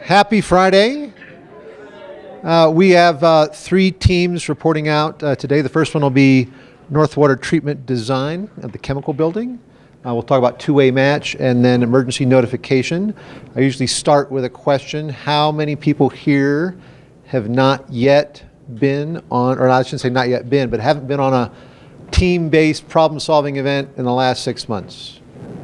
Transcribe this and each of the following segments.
Happy Friday. We have three teams reporting out today. The first one will be North Water Treatment Design at the Chemical Building. We'll talk about two-way match and then emergency notification. I usually start with a question. How many people here have not yet been on, or I shouldn't say not yet been, but haven't been on a team-based problem-solving event in the last 6 months?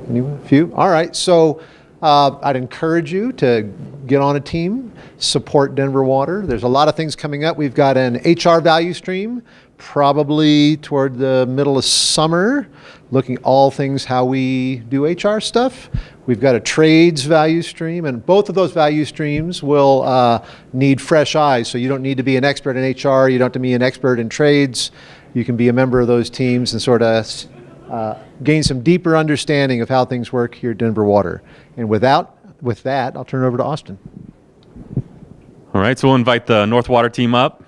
Anyone? A few? All right. So I'd encourage you to get on a team, support Denver Water. There's a lot of things coming up. We've got an HR value stream, probably toward the middle of summer, looking all things how we do HR stuff. We've got a trades value stream, and both of those value streams will need fresh eyes. So you don't need to be an expert in HR. You don't have to be an expert in trades. You can be a member of those teams and sort of gain some deeper understanding of how things work here at Denver Water. And with that, I'll turn it over to Austin. All right, so we'll invite the North Water team up.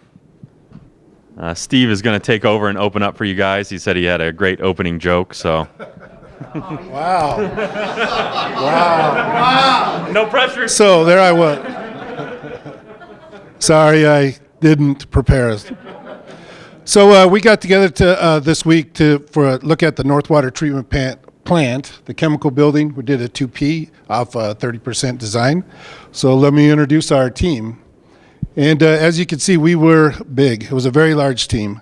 Steve is going to take over and open up for you guys. He said he had a great opening joke, so. Wow. Wow. No pressure. So there I was. Sorry, I didn't prepare us. So we got together this week for a look at the North Water Treatment Plant, the Chemical Building. We did a 2P off 30% design. So let me introduce our team. And as you can see, we were big. It was a very large team.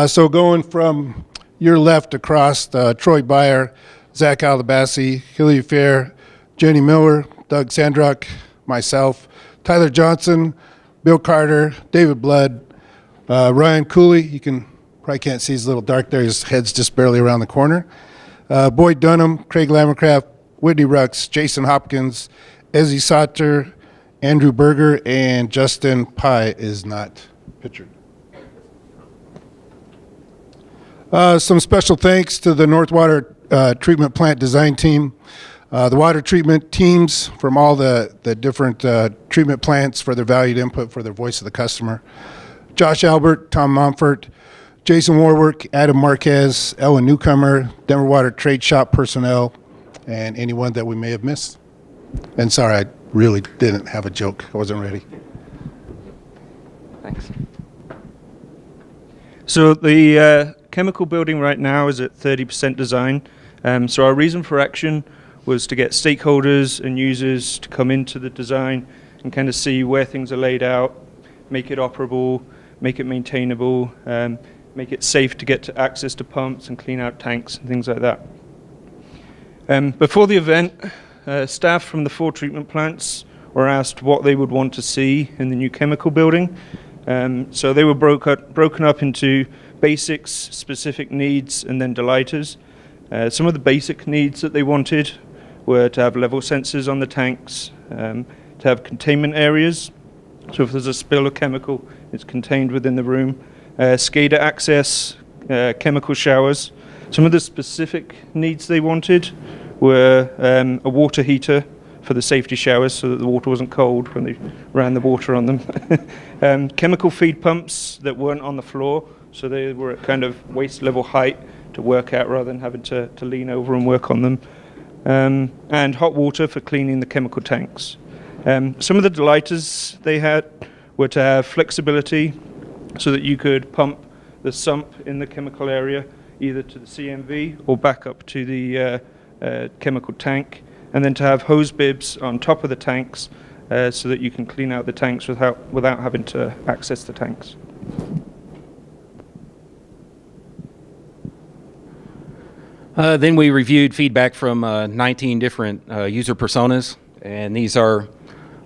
So going from your left across, Troy Byer, Zach Alabassi, Hilly Fair, Jenny Miller, Doug Sandrock, myself, Tyler Johnson, Bill Carter, David Blood, Ryan Cooley. You probably can't see, he's a little dark there. His head's just barely around the corner. Boyd Dunham, Craig Lammercraft, Whitney Rux, Jason Hopkins, Ezzy Sauter, Andrew Berger, and Justin Pye is not pictured. Some special thanks to the North Water Treatment Plant Design Team, the water treatment teams from all the different treatment plants for their valued input for their voice of the customer, Josh Albert, Tom Momfort, Jason Warwick, Adam Marquez, Ellen Newcomer, Denver Water Trade Shop personnel, and anyone that we may have missed. And sorry, I really didn't have a joke. I wasn't ready. Thanks. So the chemical building right now is at 30% design. So our reason for action was to get stakeholders and users to come into the design and kind of see where things are laid out, make it operable, make it maintainable, make it safe to get to access to pumps and clean out tanks and things like that. Before the event, staff from the 4 treatment plants were asked what they would want to see in the new chemical building. So they were broken up into basics, specific needs, and then delighters. Some of the basic needs that they wanted were to have level sensors on the tanks, to have containment areas. So if there's a spill of chemical, it's contained within the room. SCADA access, chemical showers. Some of the specific needs they wanted were a water heater for the safety showers so that the water wasn't cold when they ran the water on them. Chemical feed pumps that weren't on the floor, so they were at kind of waist level height to work out rather than having to lean over and work on them. And hot water for cleaning the chemical tanks. Some of the delighters they had were to have flexibility so that you could pump the sump in the chemical area either to the CMV or back up to the chemical tank, and then to have hose bibs on top of the tanks so that you can clean out the tanks without having to access the tanks. Then we reviewed feedback from 19 different user personas, and these are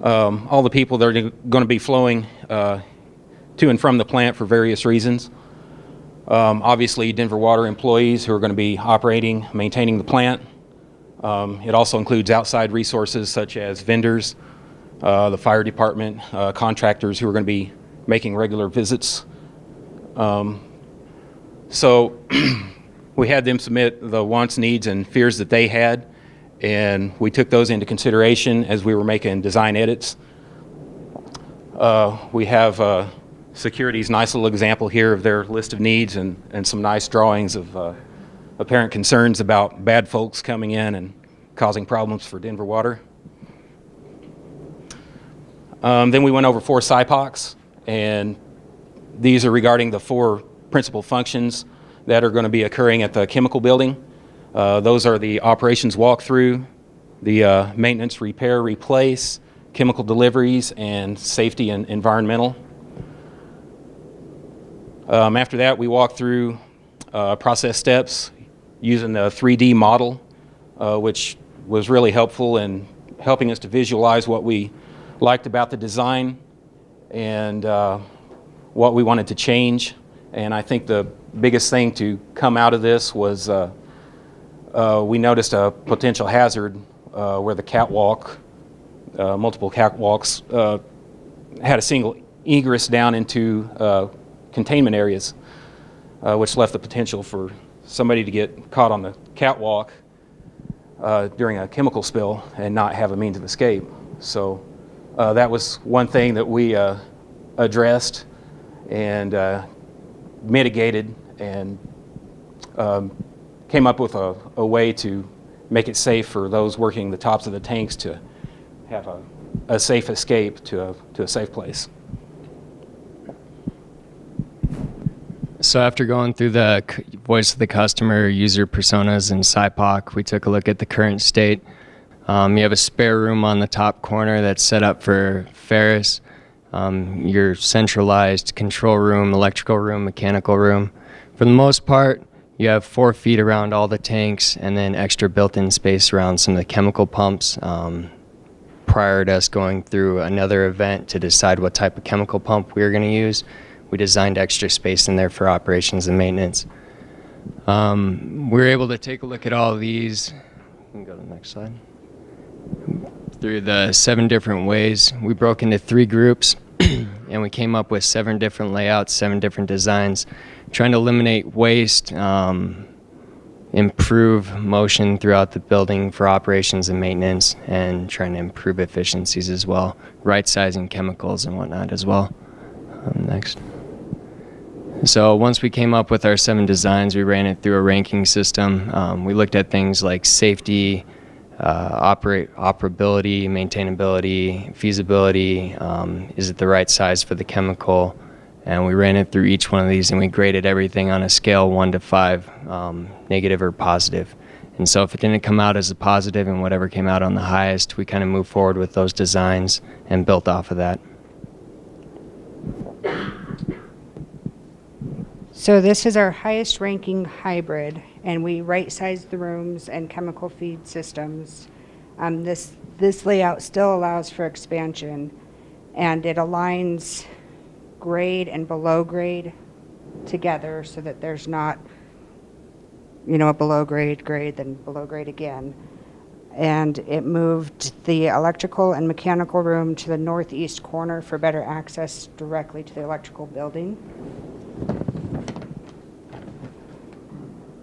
all the people that are going to be flowing to and from the plant for various reasons. Obviously, Denver Water employees who are going to be operating, maintaining the plant. It also includes outside resources such as vendors, the fire department, contractors who are going to be making regular visits. So we had them submit the wants, needs, and fears that they had, and we took those into consideration as we were making design edits. We have security's nice little example here of their list of needs and some nice drawings of apparent concerns about bad folks coming in and causing problems for Denver Water. Then we went over 4 SIPOCs, and these are regarding the 4 principal functions that are going to be occurring at the chemical building. Those are the operations walkthrough, the maintenance, repair, replace, chemical deliveries, and safety and environmental. After that, we walked through process steps using the 3D model, which was really helpful in helping us to visualize what we liked about the design and what we wanted to change. And I think the biggest thing to come out of this was we noticed a potential hazard where the catwalk, multiple catwalks, had a single egress down into containment areas, which left the potential for somebody to get caught on the catwalk during a chemical spill and not have a means of escape. So that was one thing that we addressed and mitigated and came up with a way to make it safe for those working the tops of the tanks to have a safe escape to a safe place. So after going through the voice of the customer, user personas, and SIPOC, we took a look at the current state. You have a spare room on the top corner that's set up for Ferris. Your centralized control room, electrical room, mechanical room. For the most part, you have 4 feet around all the tanks and then extra built-in space around some of the chemical pumps. Prior to us going through another event to decide what type of chemical pump we were going to use, we designed extra space in there for operations and maintenance. We were able to take a look at all of these. You can go to the next slide. Through the 7 different ways. We broke into 3 groups and we came up with 7 different layouts, 7 different designs, trying to eliminate waste, improve motion throughout the building for operations and maintenance, and trying to improve efficiencies as well, right-sizing chemicals and whatnot as well. Next. So once we came up with our 7 designs, we ran it through a ranking system. We looked at things like safety, operability, maintainability, feasibility, is it the right size for the chemical? And we ran it through each one of these and we graded everything on a scale 1 to 5, negative or positive. And so if it didn't come out as a positive and whatever came out on the highest, we kind of moved forward with those designs and built off of that. So this is our highest ranking hybrid, and we right-sized the rooms and chemical feed systems. This layout still allows for expansion, and it aligns grade and below grade together so that there's not, a below grade, then below grade again. And it moved the electrical and mechanical room to the northeast corner for better access directly to the electrical building.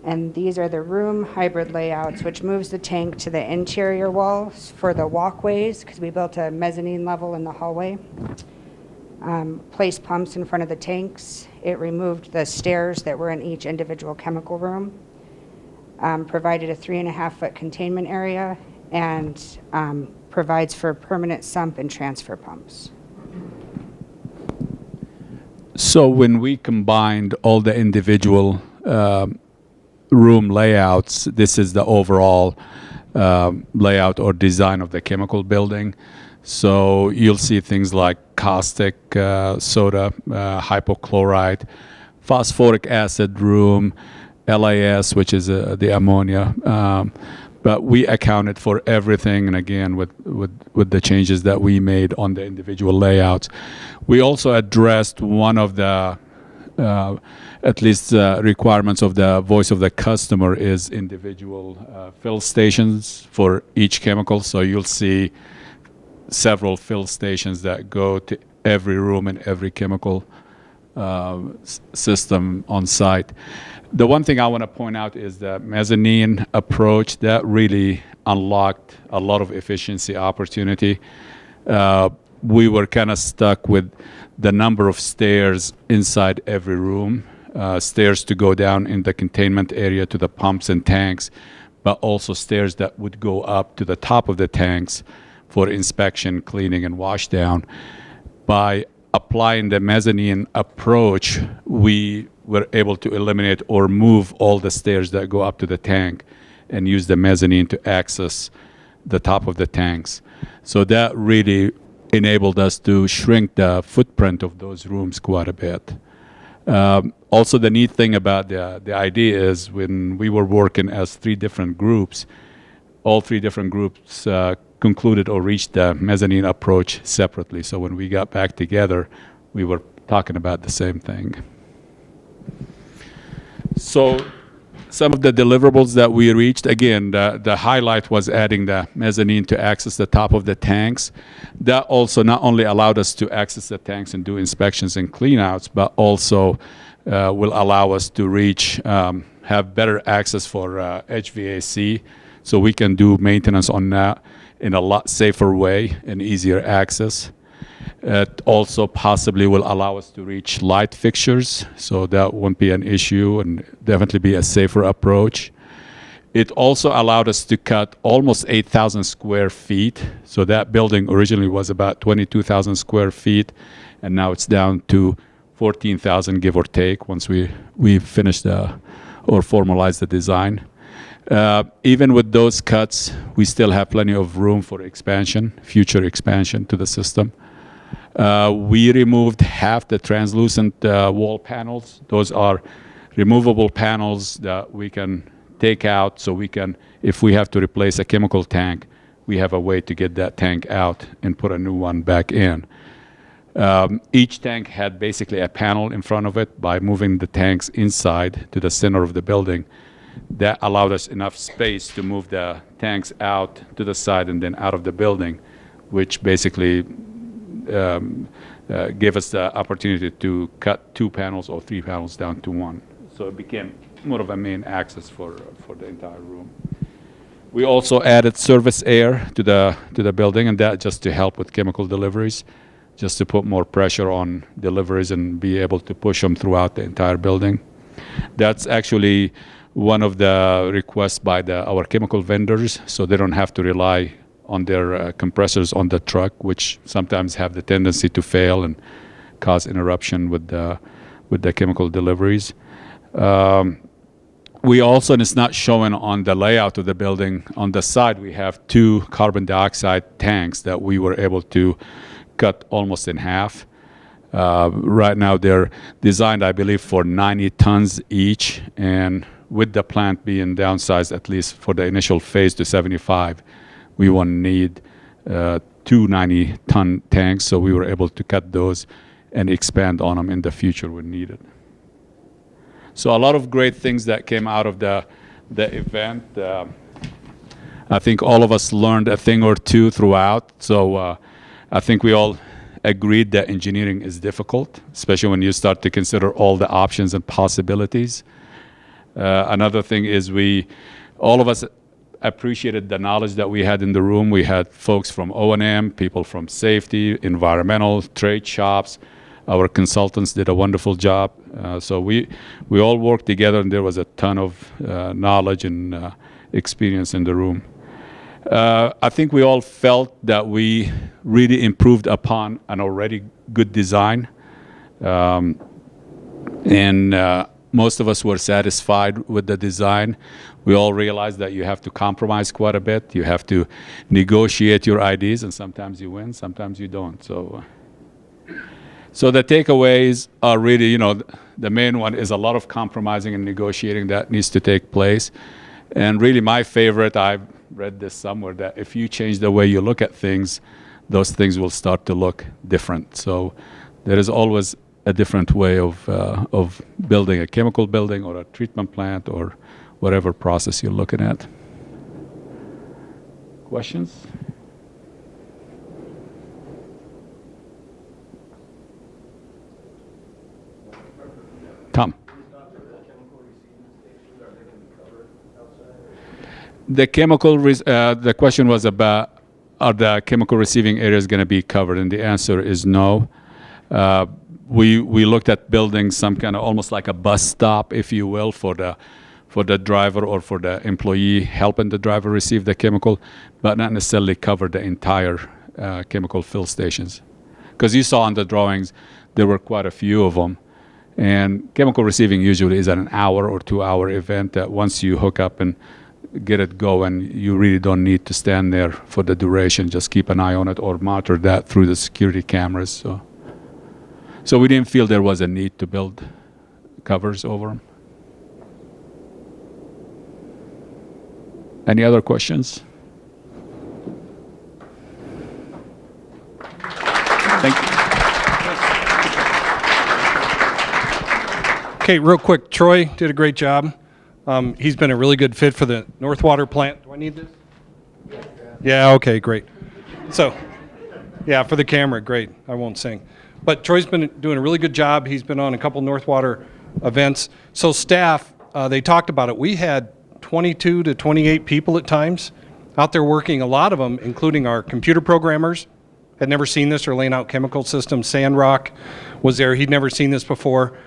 And these are the room hybrid layouts, which moves the tank to the interior walls for the walkways, because we built a mezzanine level in the hallway. Placed pumps in front of the tanks. It removed the stairs that were in each individual chemical room. Provided a 3.5-foot containment area, and provides for permanent sump and transfer pumps. So when we combined all the individual room layouts, this is the overall layout or design of the chemical building. So you'll see things like caustic soda, hypochlorite, phosphoric acid room, LAS, which is the ammonia. But we accounted for everything, and again, with the changes that we made on the individual layouts. We also addressed one of the at least requirements of the voice of the customer is individual fill stations for each chemical. So you'll see several fill stations that go to every room and every chemical system on site. The one thing I want to point out is the mezzanine approach that really unlocked a lot of efficiency opportunity. We were kind of stuck with the number of stairs inside every room, stairs to go down in the containment area to the pumps and tanks, but also stairs that would go up to the top of the tanks. for inspection, cleaning, and washdown. By applying the mezzanine approach, we were able to eliminate or move all the stairs that go up to the tank and use the mezzanine to access the top of the tanks. So that really enabled us to shrink the footprint of those rooms quite a bit. Also, the neat thing about the idea is when we were working as 3 different groups, all 3 different groups concluded or reached the mezzanine approach separately. So when we got back together, we were talking about the same thing. So some of the deliverables that we reached, again, the highlight was adding the mezzanine to access the top of the tanks. That also not only allowed us to access the tanks and do inspections and cleanouts, but also will allow us to reach, have better access for HVAC, so we can do maintenance on that in a lot safer way and easier access. It also possibly will allow us to reach light fixtures, so that won't be an issue and definitely be a safer approach. It also allowed us to cut almost 8,000 square feet. So that building originally was about 22,000 square feet, and now it's down to 14,000, give or take, once we finish or formalize the design. Even with those cuts, we still have plenty of room for expansion, future expansion to the system. We removed half the translucent wall panels. Those are removable panels that we can take out, so we can, if we have to replace a chemical tank, we have a way to get that tank out and put a new one back in. Each tank had basically a panel in front of it. By moving the tanks inside to the center of the building, that allowed us enough space to move the tanks out to the side and then out of the building, which basically gave us the opportunity to cut 2 panels or 3 panels down to 1. So it became more of a main access for the entire room. We also added service air to the building, and that just to help with chemical deliveries, just to put more pressure on deliveries and be able to push them throughout the entire building. That's actually one of the requests by our chemical vendors, so they don't have to rely on their compressors on the truck, which sometimes have the tendency to fail and cause interruption with the chemical deliveries. We also, and it's not showing on the layout of the building, on the side we have 2 carbon dioxide tanks that we were able to cut almost in half. Right now they're designed, I believe, for 90 tons each, and with the plant being downsized at least for the initial phase to 75, we won't need 2 90-ton tanks, so we were able to cut those and expand on them in the future when needed. So a lot of great things that came out of the event. I think all of us learned a thing or two throughout. So I think we all agreed that engineering is difficult, especially when you start to consider all the options and possibilities. Another thing is all of us appreciated the knowledge that we had in the room. We had folks from O&M, people from safety, environmental, trade shops. Our consultants did a wonderful job. So we all worked together, and there was a ton of knowledge and experience in the room. I think we all felt that we really improved upon an already good design. And most of us were satisfied with the design. We all realized that you have to compromise quite a bit. You have to negotiate your ideas, and sometimes you win, sometimes you don't. So the takeaways are really, the main one is a lot of compromising and negotiating that needs to take place. And really my favorite, I've read this somewhere, that if you change the way you look at things, those things will start to look different. So there is always a different way of building a chemical building or a treatment plant or whatever process you're looking at. Questions? Tom. The question was about, are the chemical receiving areas going to be covered? And the answer is no. We looked at building some kind of almost like a bus stop, if you will, for for the driver or for the employee helping the driver receive the chemical, but not necessarily cover the entire chemical fill stations. Because you saw on the drawings, there were quite a few of them. And chemical receiving usually is an hour or 2 hour event that once you hook up and get it going, you really don't need to stand there for the duration. Just keep an eye on it or monitor that through the security cameras. So we didn't feel there was a need to build covers over them. Any other questions? Thank you. Okay, real quick, Troy did a great job. He's been a really good fit for the Northwater plant. Do I need this? Yeah, okay, great. So, yeah, for the camera, great. I won't sing. But Troy's been doing a really good job. He's been on a couple Northwater events. So staff, they talked about it. We had 22 to 28 people at times out there working, a lot of them, including our computer programmers, had never seen this or laying out chemical systems. Sandrock was there. He'd never seen this before.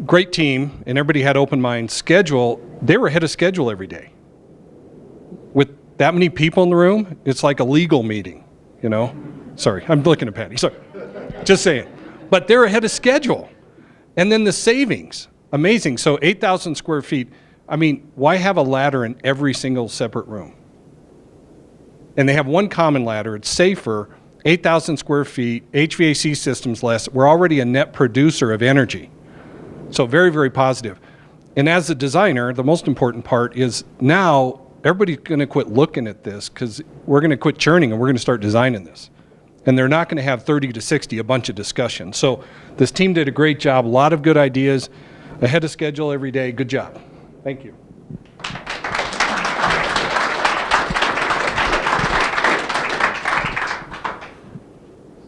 Great team, and everybody had open minds. Schedule, they were ahead of schedule every day. With that many people in the room, it's like a legal meeting, you know? Sorry, I'm looking at Patty, sorry. Just saying. But they're ahead of schedule. And then the savings, amazing. So 8,000 square feet. I mean, why have a ladder in every single separate room? And they have one common ladder. It's safer, 8,000 square feet, HVAC systems less. We're already a net producer of energy. So very, very positive. And as a designer, the most important part is now everybody's going to quit looking at this because we're going to quit churning and we're going to start designing this. And they're not going to have 30 to 60, a bunch of discussion. So this team did a great job, a lot of good ideas, ahead of schedule every day. Good job. Thank you.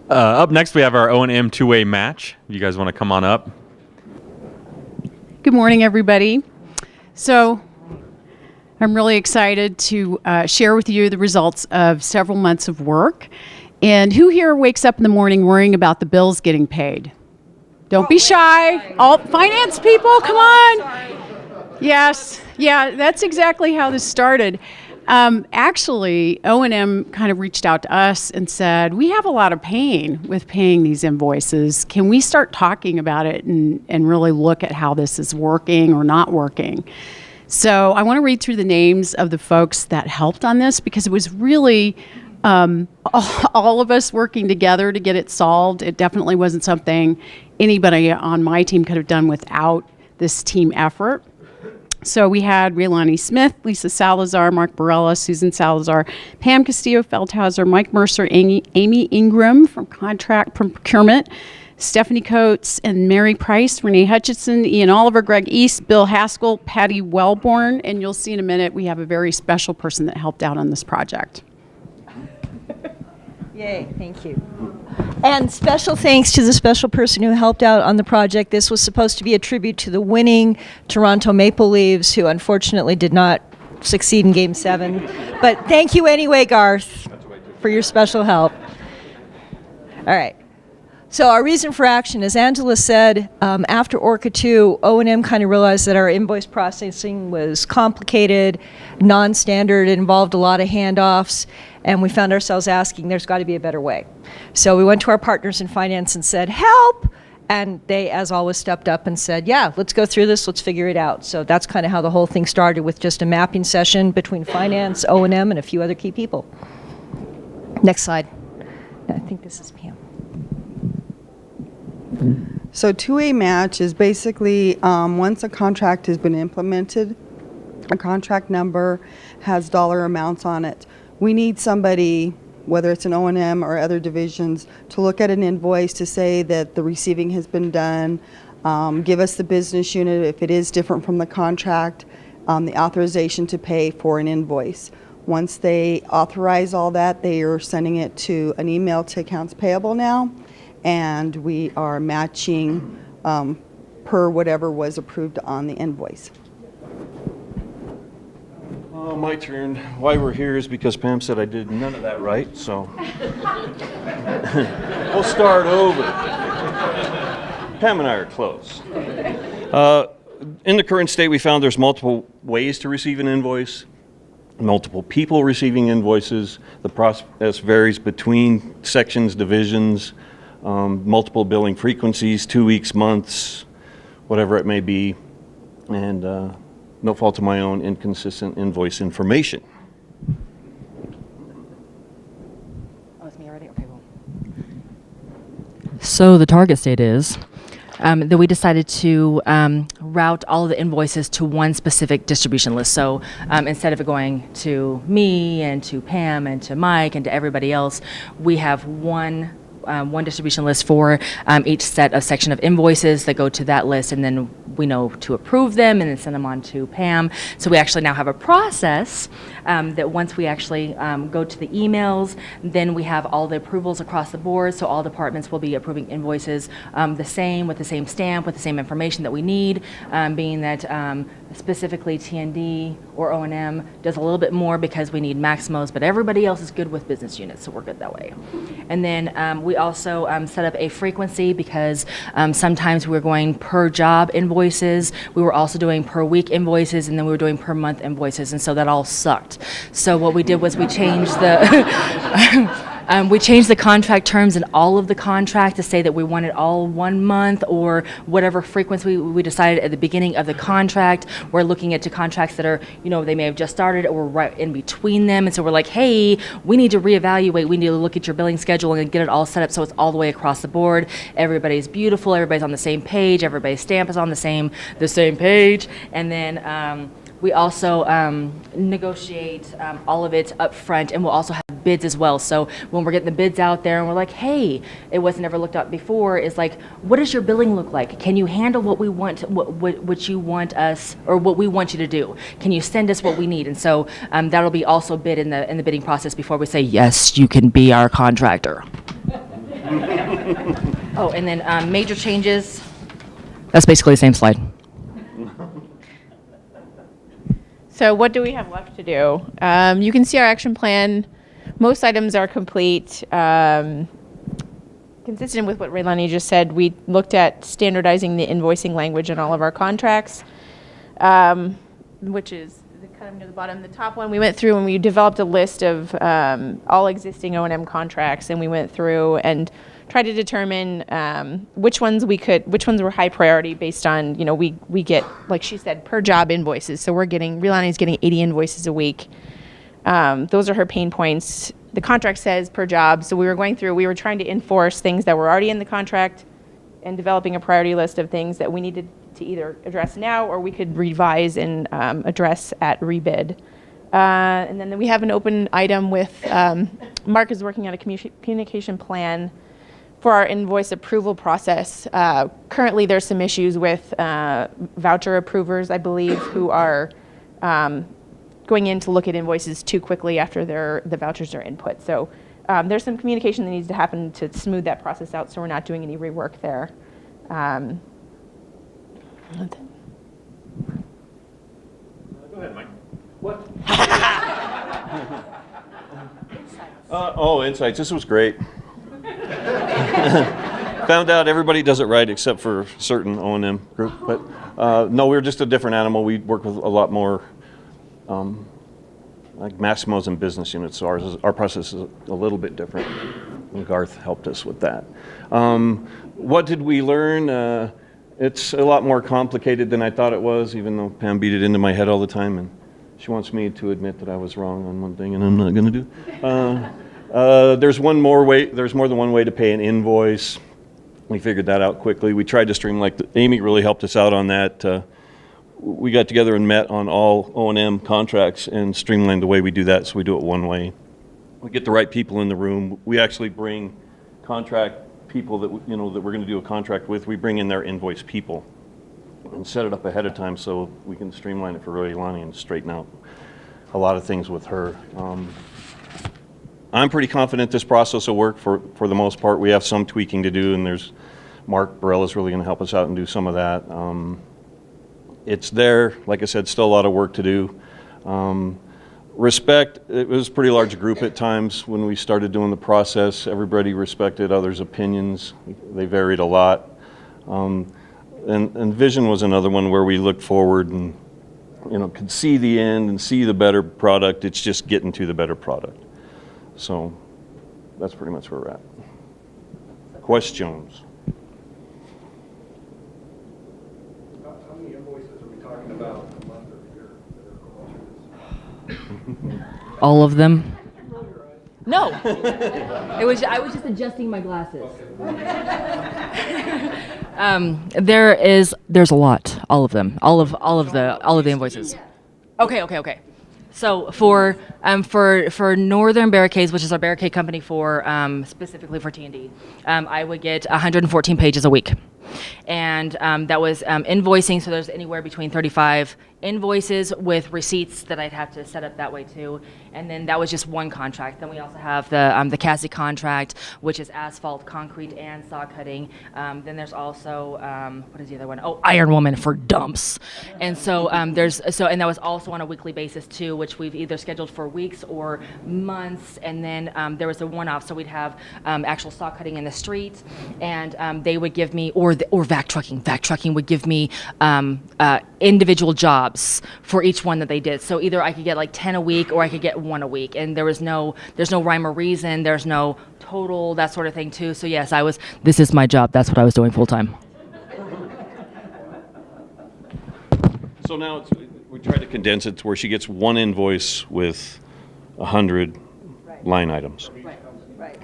Up next, we have our O&M two-way match. You guys want to come on up? Good morning, everybody. So I'm really excited to share with you the results of several months of work. And who here wakes up in the morning worrying about the bills getting paid? Don't be shy. All finance people, come on. Yes, yeah, that's exactly how this started. Actually, O&M kind of reached out to us and said, we have a lot of pain with paying these invoices. Can we start talking about it and really look at how this is working or not working? So I want to read through the names of the folks that helped on this because it was really all of us working together to get it solved. It definitely wasn't something anybody on my team could have done without this team effort. So we had Raylani Smith, Lisa Salazar, Mark Barella, Susan Salazar, Pam Castillo Feldhauser, Mike Mercer, Amy Ingram from Contract Procurement, Stephanie Coates and Mary Price, Renee Hutchinson, Ian Oliver, Greg East, Bill Haskell, Patty Wellborn, and you'll see in a minute we have a very special person that helped out on this project. Yay, thank you. And special thanks to the special person who helped out on the project. This was supposed to be a tribute to the winning Toronto Maple Leafs, who unfortunately did not succeed in Game 7. But thank you anyway, Garth, for your special help. All right. So our reason for action, as Angela said, after Orca 2, O&M kind of realized that our invoice processing was complicated, non-standard, it involved a lot of handoffs, and we found ourselves asking, there's got to be a better way. So we went to our partners in finance and said, help! And they, as always, stepped up and said, yeah, let's go through this, let's figure it out. So that's kind of how the whole thing started, with just a mapping session between finance, O&M, and a few other key people. Next slide. I think this is Pam. So two-way match is basically once a contract has been implemented, a contract number has dollar amounts on it. We need somebody, whether it's an O&M or other divisions, to look at an invoice to say that the receiving has been done, give us the business unit if it is different from the contract, the authorization to pay for an invoice. Once they authorize all that, they are sending it to an email to accounts payable now, and we are matching per whatever was approved on the invoice. My turn. Why we're here is because Pam said I did none of that right, so we'll start over. Pam and I are close. in the current state, we found there's multiple ways to receive an invoice, multiple people receiving invoices. The process varies between sections, divisions, multiple billing frequencies, 2 weeks, months, whatever it may be, and no fault of my own, inconsistent invoice information. Oh, it's me already? Okay, well. So the target state is that we decided to route all of the invoices to one specific distribution list. So instead of it going to me and to Pam and to Mike and to everybody else, we have one distribution list for each set of section of invoices that go to that list, and then we know to approve them and then send them on to Pam. So we actually now have a process that once we actually go to the emails, then we have all the approvals across the board. So all departments will be approving invoices the same, with the same stamp, with the same information that we need, being that specifically TND or O&M does a little bit more because we need Maximos, but everybody else is good with business units, so we're good that way. And then we also set up a frequency because sometimes we were going per job invoices, we were also doing per week invoices, and then we were doing per month invoices, and so that all sucked. So what we did was we changed the contract terms in all of the contract to say that we wanted all 1 month or whatever frequency we decided at the beginning of the contract. We're looking at contracts that are, they may have just started or we're right in between them. And so we're like, hey, we need to reevaluate. We need to look at your billing schedule and get it all set up so it's all the way across the board. Everybody's beautiful. Everybody's on the same page. Everybody's stamp is on the same page. And then we also negotiate all of it up front, and we'll also have bids as well. So when we're getting the bids out there and we're like, hey, it wasn't ever looked up before, is like, what does your billing look like? Can you handle what we want, what you want us, or what we want you to do? Can you send us what we need? And so that'll be also bid in the bidding process before we say, yes, you can be our contractor. Oh, and then major changes. That's basically the same slide. So what do we have left to do? You can see our action plan. Most items are complete. Consistent with what Raylani just said, we looked at standardizing the invoicing language in all of our contracts, which is kind of near the bottom. The top one, we went through and we developed a list of all existing O&M contracts, and we went through and tried to determine which ones were high priority based on, we get, like she said, per job invoices. So Raylani's getting 80 invoices a week. Those are her pain points. The contract says per job, so we were trying to enforce things that were already in the contract and developing a priority list of things that we needed to either address now or we could revise and address at rebid. And then we have an open item with, Mark is working on a communication plan for our invoice approval process. Currently there's some issues with voucher approvers, I believe, who are going in to look at invoices too quickly after the vouchers are input. So there's some communication that needs to happen to smooth that process out, so we're not doing any rework there. Go ahead, Mike. What? Insights. This was great. Found out everybody does it right except for certain O&M group. But no, we're just a different animal. We work with a lot more like Maximos and business units. So our process is a little bit different. And Garth helped us with that. What did we learn? It's a lot more complicated than I thought it was, even though Pam beat it into my head all the time. And she wants me to admit that I was wrong on one thing, and I'm not going to do. There's more than one way to pay an invoice. We figured that out quickly. We tried to streamline. Amy really helped us out on that. We got together and met on all O&M contracts and streamlined the way we do that, so we do it one way. We get the right people in the room. We actually bring contract people that that we're going to do a contract with. We bring in their invoice people and set it up ahead of time so we can streamline it for Raylani and straighten out a lot of things with her. I'm pretty confident this process will work for the most part. We have some tweaking to do, and there's Mark Burrell is really going to help us out and do some of that. It's there, like I said, still a lot of work to do. Respect, it was a pretty large group at times when we started doing the process. Everybody respected others' opinions. They varied a lot. And vision was another one where we looked forward and, could see the end and see the better product. It's just getting to the better product. So that's pretty much where we're at. Questions? How many invoices are we talking about a month or a year? All of them. No. I was just adjusting my glasses. There's a lot. All of them. All of the invoices. Okay. So for Northern Barricades, which is our barricade company for specifically for T&D, I would get 114 pages a week, and that was invoicing. So there's anywhere between 35 invoices with receipts that I'd have to set up that way too. And then that was just one contract. Then we also have the CASI contract, which is asphalt, concrete, and saw cutting. Then there's also what is the other one? Oh, Iron Woman for dumps. And so and that was also on a weekly basis too, which we've either scheduled for weeks or months. And then there was a one-off, so we'd have actual saw cutting in the street, and they would give me, or vac trucking. Vac trucking would give me individual jobs for each one that they did. So either I could get like 10 a week or I could get one a week, and there's no rhyme or reason, there's no total, that sort of thing too. So yes, this is my job. That's what I was doing full time. So now we try to condense it to where she gets one invoice with 100 line items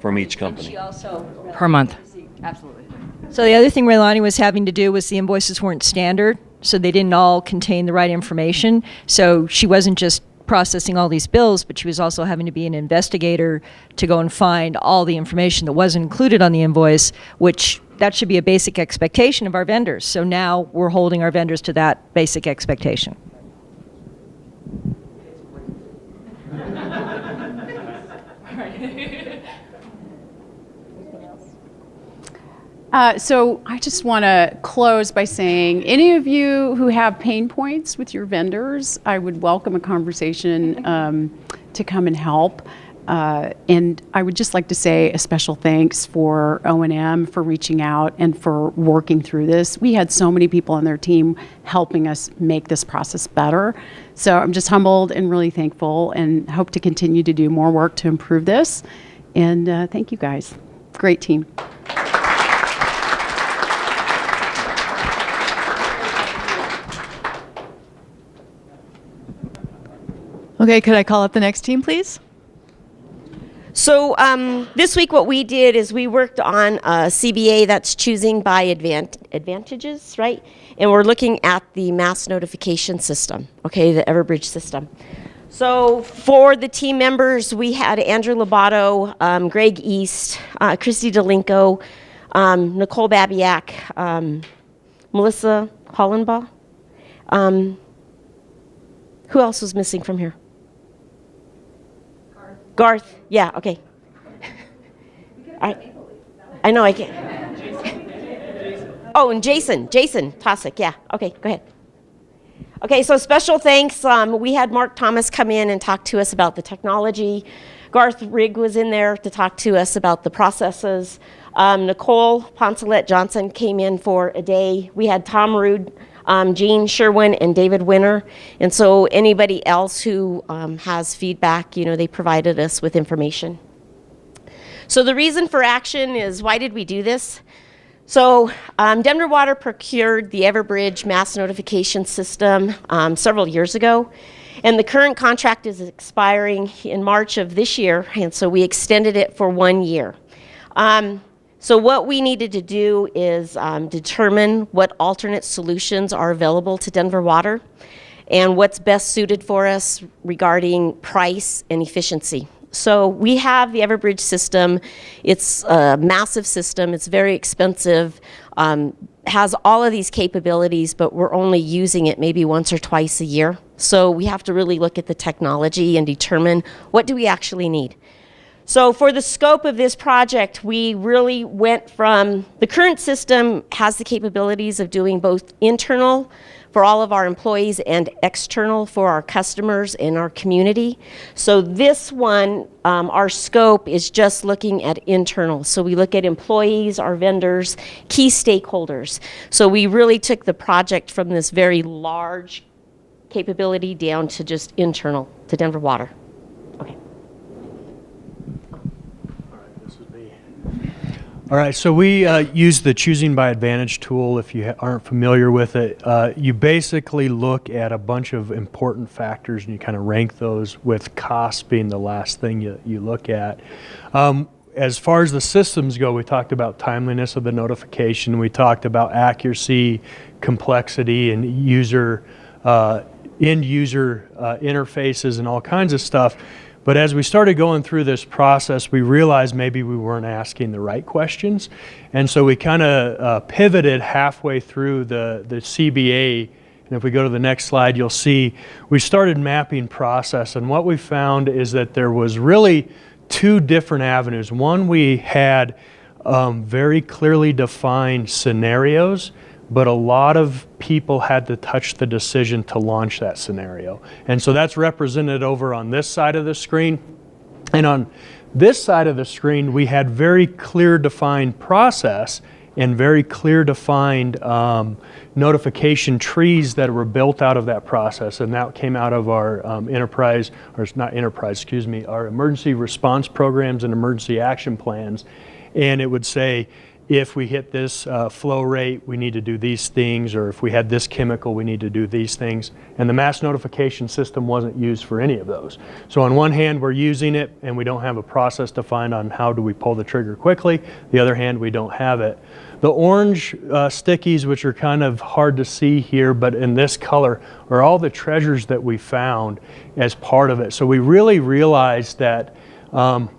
from each company. She also Per month. Absolutely. So the other thing Raylani was having to do was the invoices weren't standard, so they didn't all contain the right information. So she wasn't just processing all these bills, but she was also having to be an investigator to go and find all the information that wasn't included on the invoice, which that should be a basic expectation of our vendors. So now we're holding our vendors to that basic expectation. So I just want to close by saying, any of you who have pain points with your vendors, I would welcome a conversation to come and help. And I would just like to say a special thanks for O&M for reaching out and for working through this. We had so many people on their team helping us make this process better. So I'm just humbled and really thankful, and hope to continue to do more work to improve this. And thank you guys. Great team. Okay, could I call up the next team, please? So this week what we did is we worked on a CBA that's choosing by advantages, right? And we're looking at the mass notification system, okay, the Everbridge system. So for the team members, we had Andrew Lobato, Greg East, Christy Delinko, Nicole Babiak, Melissa Hollenbaugh. Who else was missing from here? Garth, yeah, okay. I know, I can't. Oh, and Jason Tosick, yeah, okay, go ahead. Okay, so special thanks. We had Mark Thomas come in and talk to us about the technology. Garth Rigg was in there to talk to us about the processes. Nicole Poncelet Johnson came in for a day. We had Tom Rude, Gene Sherwin, and David Winter. And so anybody else who has feedback, they provided us with information. So the reason for action is, why did we do this? So Denver Water procured the Everbridge mass notification system several years ago. And the current contract is expiring in March of this year, and so we extended it for 1 year. So what we needed to do is determine what alternate solutions are available to Denver Water and what's best suited for us regarding price and efficiency. So we have the Everbridge system. It's a massive system. It's very expensive, has all of these capabilities, but we're only using it maybe once or twice a year. So we have to really look at the technology and determine what do we actually need. So for the scope of this project, we really went from, the current system has the capabilities of doing both internal for all of our employees and external for our customers and our community. So this one, our scope is just looking at internal. So we look at employees, our vendors, key stakeholders. So we really took the project from this very large capability down to just internal to Denver Water. Okay. All right, so we use the Choosing by Advantage tool. If you aren't familiar with it, you basically look at a bunch of important factors and you kind of rank those, with cost being the last thing you look at. As far as the systems go, we talked about timeliness of the notification. We talked about accuracy, complexity, and end user interfaces and all kinds of stuff. But as we started going through this process, we realized maybe we weren't asking the right questions. And so we kind of pivoted halfway through the CBA. And if we go to the next slide, you'll see we started mapping process. And what we found is that there was really two different avenues. One, we had very clearly defined scenarios, but a lot of people had to touch the decision to launch that scenario. And so that's represented over on this side of the screen. And on this side of the screen, we had very clear defined process and very clear defined notification trees that were built out of that process. And that came out of our our emergency response programs and emergency action plans. And it would say, if we hit this flow rate, we need to do these things, or if we had this chemical, we need to do these things. And the mass notification system wasn't used for any of those. So on one hand, we're using it, and we don't have a process defined on how do we pull the trigger quickly. The other hand, we don't have it. The orange stickies, which are kind of hard to see here, but in this color, are all the treasures that we found as part of it. So we really realized that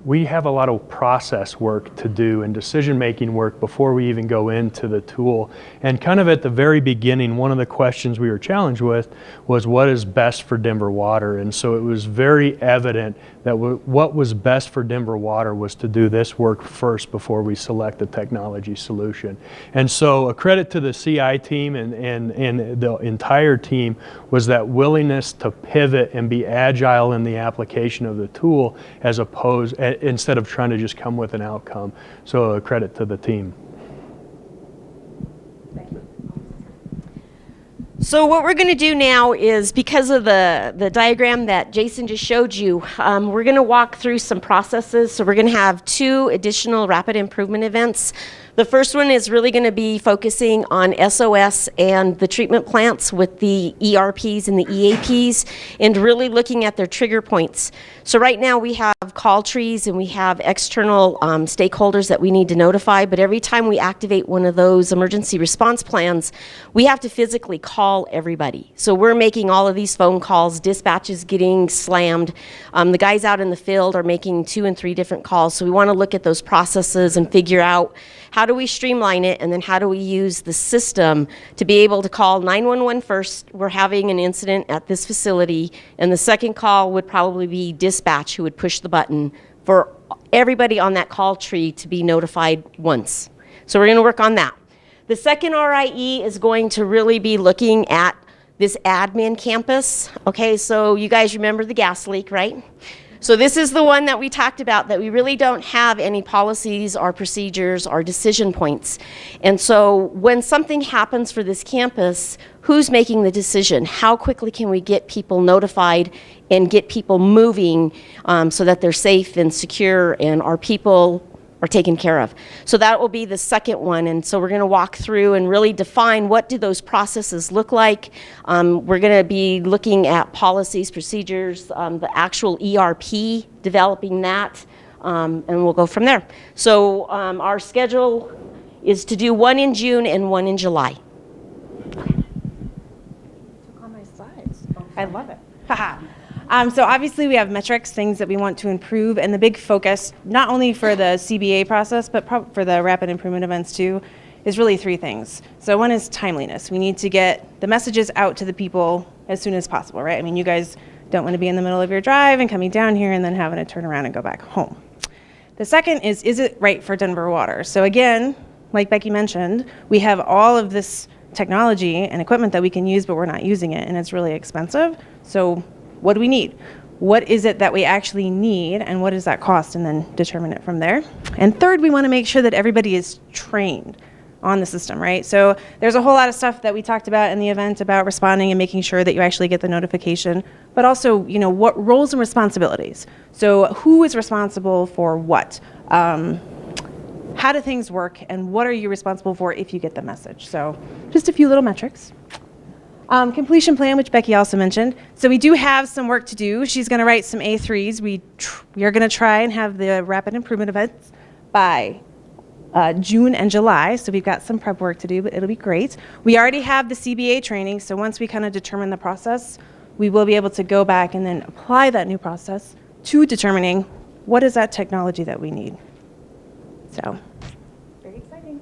we have a lot of process work to do and decision-making work before we even go into the tool. And kind of at the very beginning, one of the questions we were challenged with was, what is best for Denver Water? And so it was very evident that what was best for Denver Water was to do this work first before we select the technology solution. And so a credit to the CI team and the entire team was that willingness to pivot and be agile in the application of the tool, as opposed instead of trying to just come with an outcome. So a credit to the team. So what we're going to do now is, because of the diagram that Jason just showed you, we're going to walk through some processes. So we're going to have 2 additional rapid improvement events. The first one is really going to be focusing on SOS and the treatment plants with the ERPs and the EAPs, and really looking at their trigger points. So right now we have call trees and we have external stakeholders that we need to notify, but every time we activate one of those emergency response plans, we have to physically call everybody. So we're making all of these phone calls, dispatch is getting slammed. The guys out in the field are making 2 and 3 different calls. So we want to look at those processes and figure out, how do we streamline it, and then how do we use the system to be able to call 911 first? We're having an incident at this facility, and the second call would probably be dispatch, who would push the button for everybody on that call tree to be notified once. So we're going to work on that. The second RIE is going to really be looking at this admin campus. Okay, so you guys remember the gas leak, right? So this is the one that we talked about, that we really don't have any policies or procedures or decision points. And so when something happens for this campus, who's making the decision? How quickly can we get people notified and get people moving so that they're safe and secure and our people are taken care of? So that will be the second one. And so we're going to walk through and really define, what do those processes look like. We're going to be looking at policies, procedures, the actual ERP, developing that, and we'll go from there. So our schedule is to do 1 in June and 1 in July. On my slides. I love it. So obviously we have metrics, things that we want to improve, and the big focus, not only for the CBA process, but for the rapid improvement events too, is really 3 things. So one is timeliness. We need to get the messages out to the people as soon as possible, right? I mean, you guys don't want to be in the middle of your drive and coming down here and then having to turn around and go back home. The second is it right for Denver Water? So again, like Becky mentioned, we have all of this technology and equipment that we can use, but we're not using it, and it's really expensive. So what do we need? What is it that we actually need, and what does that cost, and then determine it from there. And third, we want to make sure that everybody is trained on the system, right? So there's a whole lot of stuff that we talked about in the event about responding and making sure that you actually get the notification, but also, you know, what roles and responsibilities. So who is responsible for what? How do things work, and what are you responsible for if you get the message? So just a few little metrics. Completion plan, which Becky also mentioned. So we do have some work to do. She's going to write some A3s. We are going to try and have the rapid improvement events by June and July. So we've got some prep work to do, but it'll be great. We already have the CBA training. So once we kind of determine the process, we will be able to go back and then apply that new process to determining what is that technology that we need. So very exciting.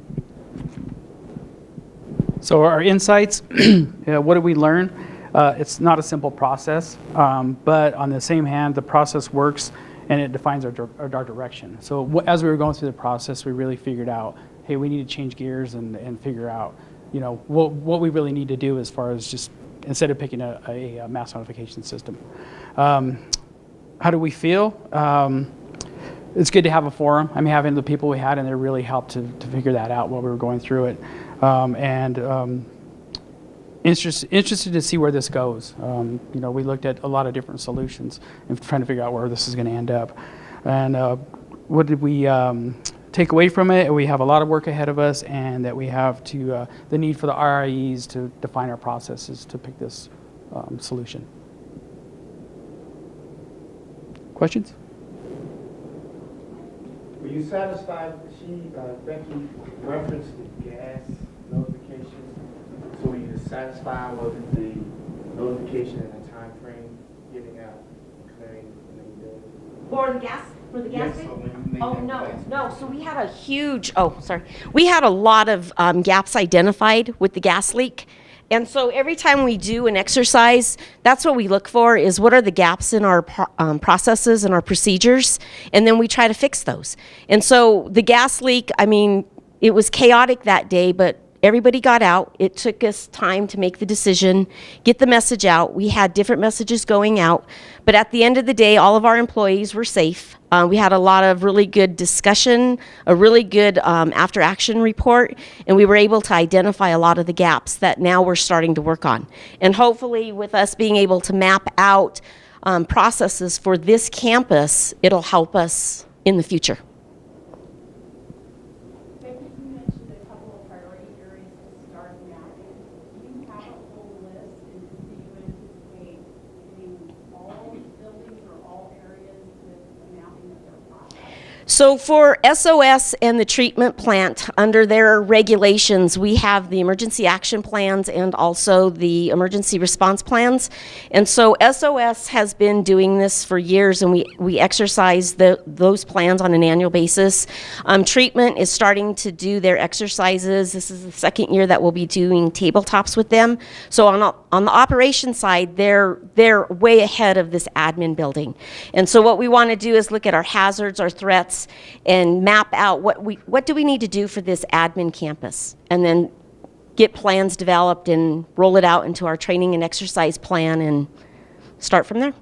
So our insights, what did we learn? It's not a simple process, but on the same hand, the process works and it defines our direction. So as we were going through the process, we really figured out, hey, we need to change gears and figure out, you know, what we really need to do as far as just, instead of picking a mass notification system. How do we feel? It's good to have a forum. I mean, having the people we had in there really helped to figure that out while we were going through it. Interested to see where this goes. You know, we looked at a lot of different solutions and trying to figure out where this is going to end up. And what did we take away from it? We have a lot of work ahead of us, and that we have to the need for the RIEs to define our processes to pick this solution. Questions? Were you satisfied? Becky referenced the gas notification. So were you satisfied with the notification and the time frame getting out, clearing, and then For the gas? For the gas? Yes, so when you made Oh, that no, place. no. So we had a huge, we had a lot of gaps identified with the gas leak. And so every time we do an exercise, that's what we look for, is what are the gaps in our processes and our procedures, and then we try to fix those. And so the gas leak, I mean, it was chaotic that day, but everybody got out. It took us time to make the decision, get the message out. We had different messages going out, but at the end of the day, all of our employees were safe. We had a lot of really good discussion, a really good after action report, and we were able to identify a lot of the gaps that now we're starting to work on. And hopefully with us being able to map out processes for this campus, it'll help us in the future. So for SOS and the treatment plant, under their regulations, we have the emergency action plans and also the emergency response plans. And so SOS has been doing this for years, and we exercise those plans on an annual basis. Treatment is starting to do their exercises. This is the second year that we'll be doing tabletops with them. So on the operation side, they're way ahead of this admin building. And so what we want to do is look at our hazards, our threats, and map out what do we need to do for this admin campus, and then get plans developed and roll it out into our training and exercise plan and start from there.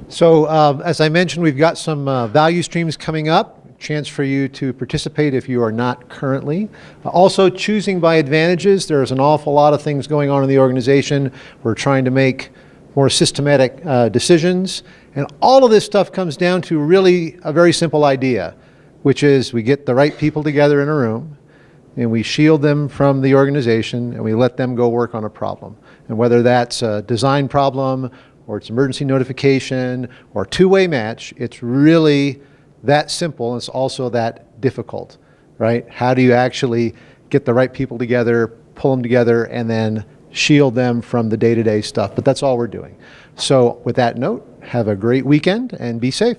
So as I mentioned, we've got some value streams coming up, chance for you to participate if you are not currently. Also, choosing by advantages. There's an awful lot of things going on in the organization. We're trying to make more systematic decisions. And all of this stuff comes down to really a very simple idea, which is we get the right people together in a room, and we shield them from the organization, and we let them go work on a problem. And whether that's a design problem, or it's emergency notification, or two-way match, it's really that simple, and it's also that difficult, right? How do you actually get the right people together, pull them together, and then shield them from the day-to-day stuff? But that's all we're doing. So with that note, have a great weekend and be safe.